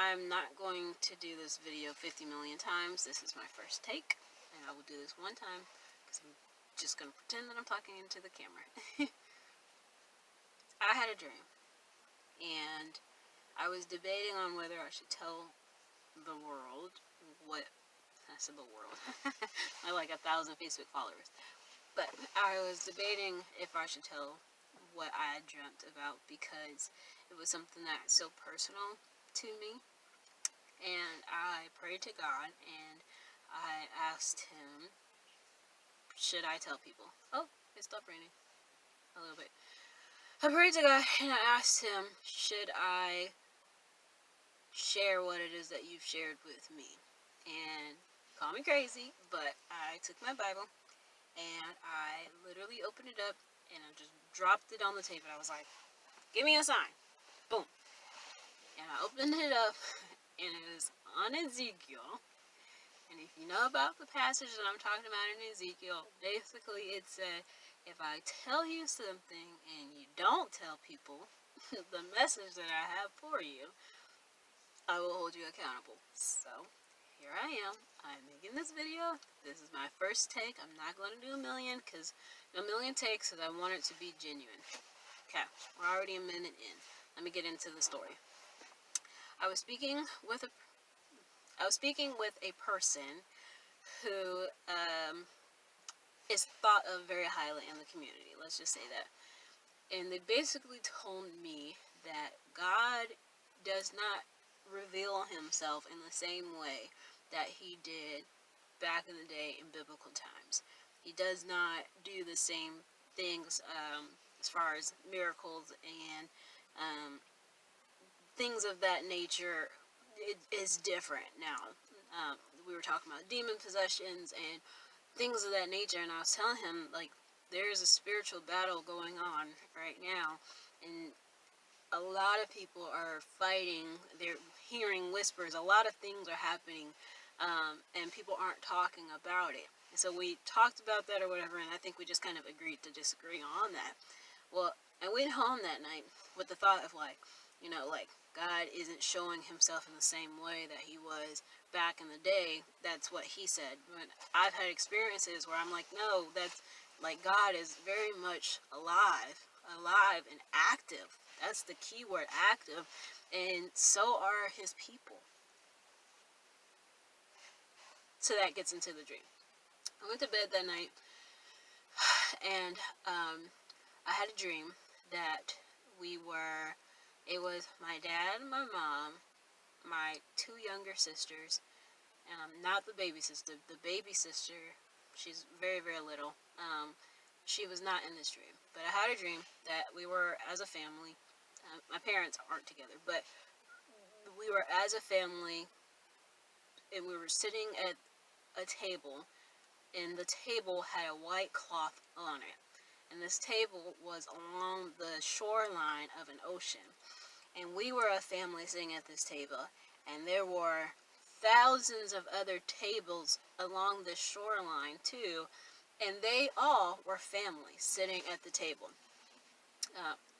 I'm not going to do this video 50 million times. This is my first take, and I will do this one time because I'm just going to pretend that I'm talking into the camera. I had a dream, and I was debating on whether I should tell the world what, I said the world, I like 1,000 Facebook followers, but I was debating if I should tell what I had dreamt about because it was something that's so personal to me. And I prayed to God, and I asked him, should I tell people? Oh, it stopped raining a little bit. I prayed to God, and I asked him, should I share what it is that you've shared with me? And call me crazy, but I took my Bible, and I literally opened it up, and I just dropped it on the table. I was like, give me a sign. Boom. And I opened it up, and it was on Ezekiel. And if you know about the passage that I'm talking about in Ezekiel, basically it said, if I tell you something and you don't tell people the message that I have for you, I will hold you accountable. So, here I am. I'm making this video. This is my first take. I'm not going to do a million, because a million takes, because I want it to be genuine. Okay, we're already a minute in. Let me get into the story. I was speaking with a person who is thought of very highly in the community. Let's just say that. And they basically told me that God does not reveal himself in the same way that he did back in the day in biblical times. He does not do the same things as far as miracles and things of that nature. It is different now. We were talking about demon possessions and things of that nature, and I was telling him, like, there's a spiritual battle going on right now, and a lot of people are fighting. They're hearing whispers. A lot of things are happening, and people aren't talking about it. And so we talked about that or whatever, and I think we just kind of agreed to disagree on that. Well, I went home that night with the thought of, like, God isn't showing himself in the same way that he was back in the day. That's what he said. But I've had experiences where I'm like, no, that's like, God is very much alive and active. That's the key word, active. And so are his people. So that gets into the dream. I went to bed that night, and I had a dream that it was my dad, my mom, my 2 younger sisters, and I'm not the baby sister. The baby sister, she's very, very little. She was not in this dream. But I had a dream that we were, as a family, my parents aren't together, but we were as a family, and we were sitting at a table, and the table had a white cloth on it. And this table was along the shoreline of an ocean. And we were a family sitting at this table, and there were thousands of other tables along the shoreline too, and they all were families sitting at the table.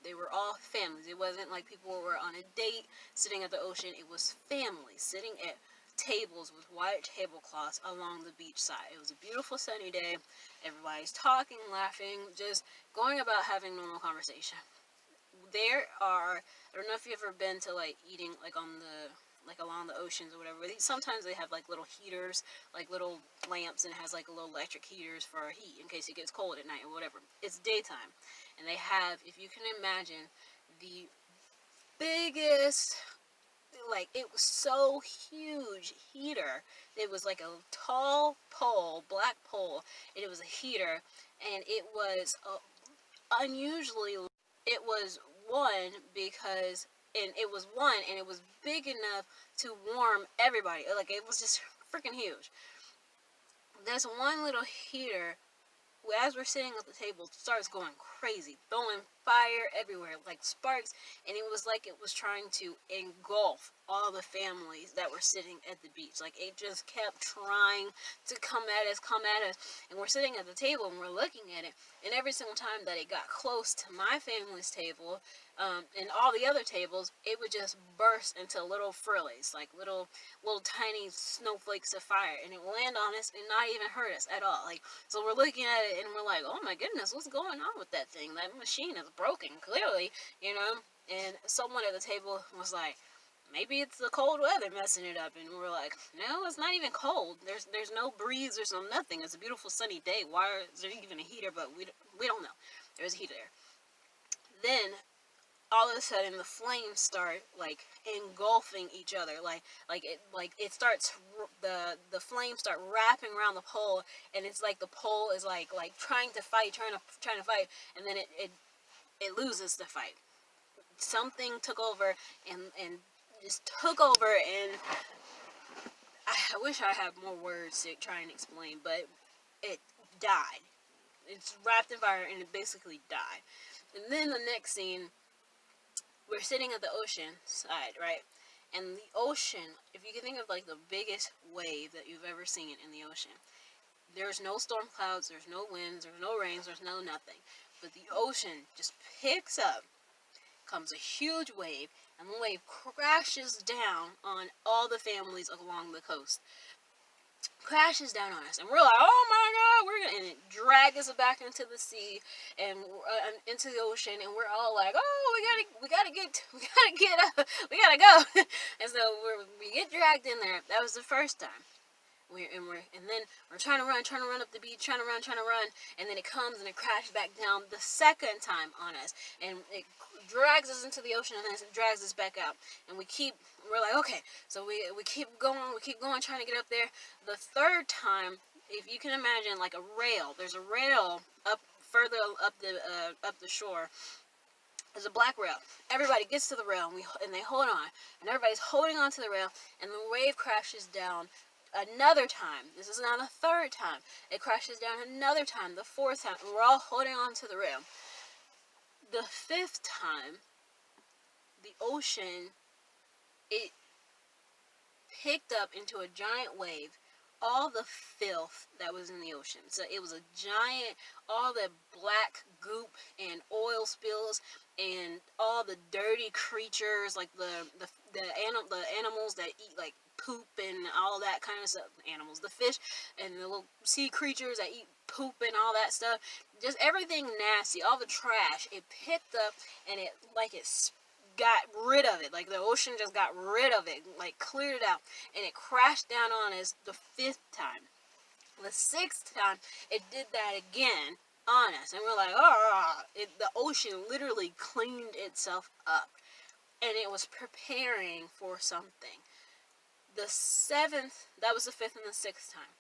They were all families. It wasn't like people were on a date sitting at the ocean. It was families sitting at tables with white tablecloths along the beach side. It was a beautiful sunny day. Everybody's talking, laughing, just going about having normal conversation. I don't know if you've ever been to, like, eating, like, along the oceans or whatever. Sometimes they have, like, little heaters, like little lamps, and it has, like, little electric heaters for heat in case it gets cold at night or whatever. It's daytime, and they have, if you can imagine, the biggest, like, it was so huge heater. It was like a tall pole, black pole, and it was a heater, and it was unusually. It was one because, and it was big enough to warm everybody. Like, it was just freaking huge. This one little heater, as we're sitting at the table, starts going crazy, throwing fire everywhere, like sparks, and it was like it was trying to engulf all the families that were sitting at the beach. Like it just kept trying to come at us, and we're sitting at the table and we're looking at it, and every single time that it got close to my family's table, and all the other tables, it would just burst into little frillies, like little tiny snowflakes of fire, and it would land on us and not even hurt us at all. Like, so we're looking at it and we're like, oh my goodness, what's going on with that thing? That machine is broken, clearly, you know. And someone at the table was like, maybe it's the cold weather messing it up. And we're like, no, it's not even cold. There's no breeze. There's no nothing. It's a beautiful sunny day. Why is there even a heater? But we don't know. There's a heater there. Then all of a sudden the flames start like engulfing each other, like it starts, the flames start wrapping around the pole, and it's like the pole is like trying to fight, trying to fight, and then it loses the fight. Something took over and just took over, and I wish I had more words to try and explain, but it died. It's wrapped in fire and it basically died. And then the next scene, we're sitting at the ocean side, right? And the ocean, if you can think of like the biggest wave that you've ever seen in the ocean, there's no storm clouds, there's no winds, there's no rains, there's no nothing. But the ocean just picks up, comes a huge wave, and the wave crashes down on all the families along the coast. Crashes down on us, and we're like, oh my god, and it drags us back into the sea and into the ocean, and we're all like, oh, we gotta get up, we gotta go. And so we get dragged in there. That was the first time. And then we're trying to run up the beach, trying to run, and then it comes and it crashes back down the second time on us, and it drags us into the ocean, and then it drags us back out, and we're like, okay, so we keep going, trying to get up there. The third time, if you can imagine like a rail, there's a rail up further up the shore. There's a black rail. Everybody gets to the rail, and they hold on, and everybody's holding on to the rail, and the wave crashes down another time. This is now the third time. It crashes down another time, the fourth time, and we're all holding on to the rail. The fifth time, the ocean, it picked up into a giant wave all the filth that was in the ocean. So it was a giant, all the black goop and oil spills and all the dirty creatures, like the animals that eat like poop and all that kind of stuff. Animals, the fish and the little sea creatures that eat poop and all that stuff. Just everything nasty, all the trash. It picked up and it got rid of it. Like the ocean just got rid of it, like cleared it out, and it crashed down on us the fifth time. The sixth time, it did that again on us, and we're like, oh, the ocean literally cleaned itself up, and it was preparing for something. The seventh, that was the fifth and the sixth time.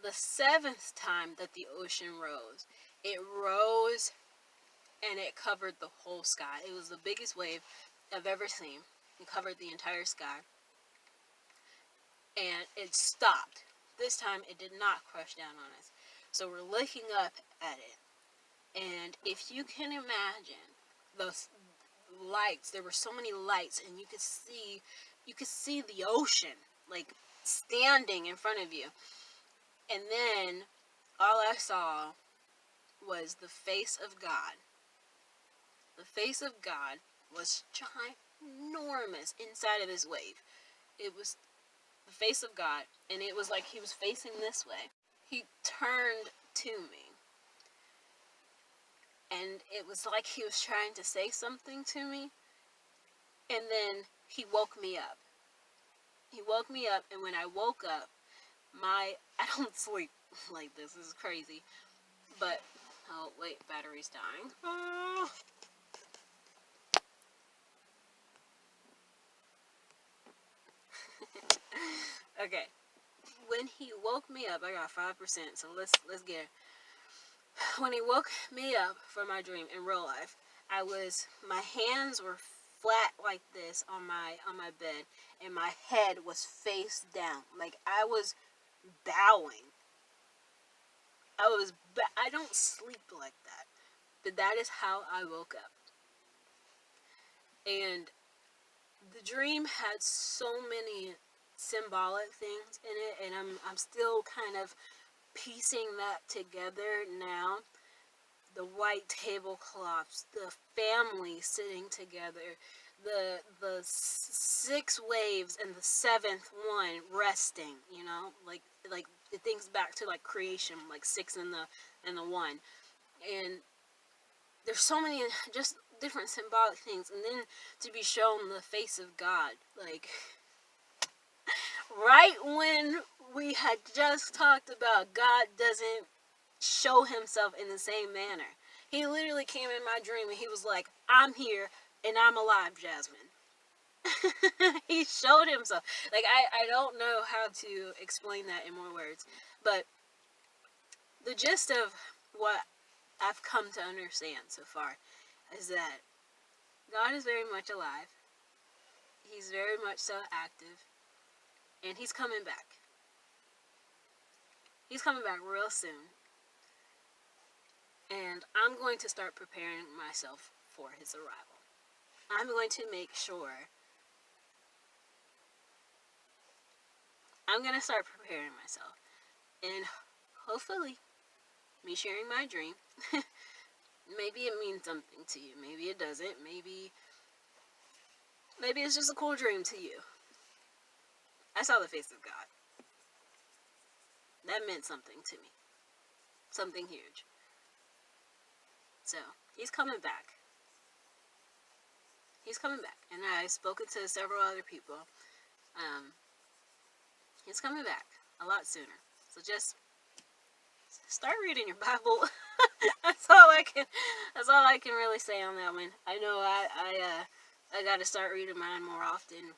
The seventh time that the ocean rose, it rose and it covered the whole sky. It was the biggest wave I've ever seen. It covered the entire sky. And it stopped. This time it did not crush down on us. So we're looking up at it. And if you can imagine those lights, there were so many lights, and you could see the ocean like standing in front of you. And then all I saw was the face of God. The face of God was ginormous inside of this wave. It was the face of God, and it was like he was facing this way. He turned to me, and it was like he was trying to say something to me, and then he woke me up. He woke me up, and when I woke up, I don't sleep like this. This is crazy. But, oh, wait, battery's dying. Oh. Okay. When he woke me up, I got 5%, so let's get it. When he woke me up from my dream in real life, my hands were flat like this on my bed, and my head was face down. Like I was bowing. I don't sleep like that. But that is how I woke up. And the dream had so many symbolic things in it, and I'm still kind of piecing that together now. The white tablecloths, the family sitting together, the six waves and the seventh one resting, like it thinks back to like creation, like six and the one. And there's so many just different symbolic things, and then to be shown the face of God, like right when we had just talked about God doesn't show himself in the same manner. He literally came in my dream and he was like, I'm here and I'm alive, Jasmine. He showed himself. Like, I don't know how to explain that in more words, but the gist of what I've come to understand so far is that God is very much alive. He's very much so active, and he's coming back. He's coming back real soon. And I'm going to start preparing myself for his arrival. I'm going to make sure. I'm going to start preparing myself. And hopefully, me sharing my dream, maybe it means something to you. Maybe it doesn't. Maybe it's just a cool dream to you. I saw the face of God. That meant something to me. Something huge. So, he's coming back. He's coming back. And I've spoken to several other people. He's coming back a lot sooner. So just start reading your Bible. That's all I can really say on that one. I know I got to start reading mine more often.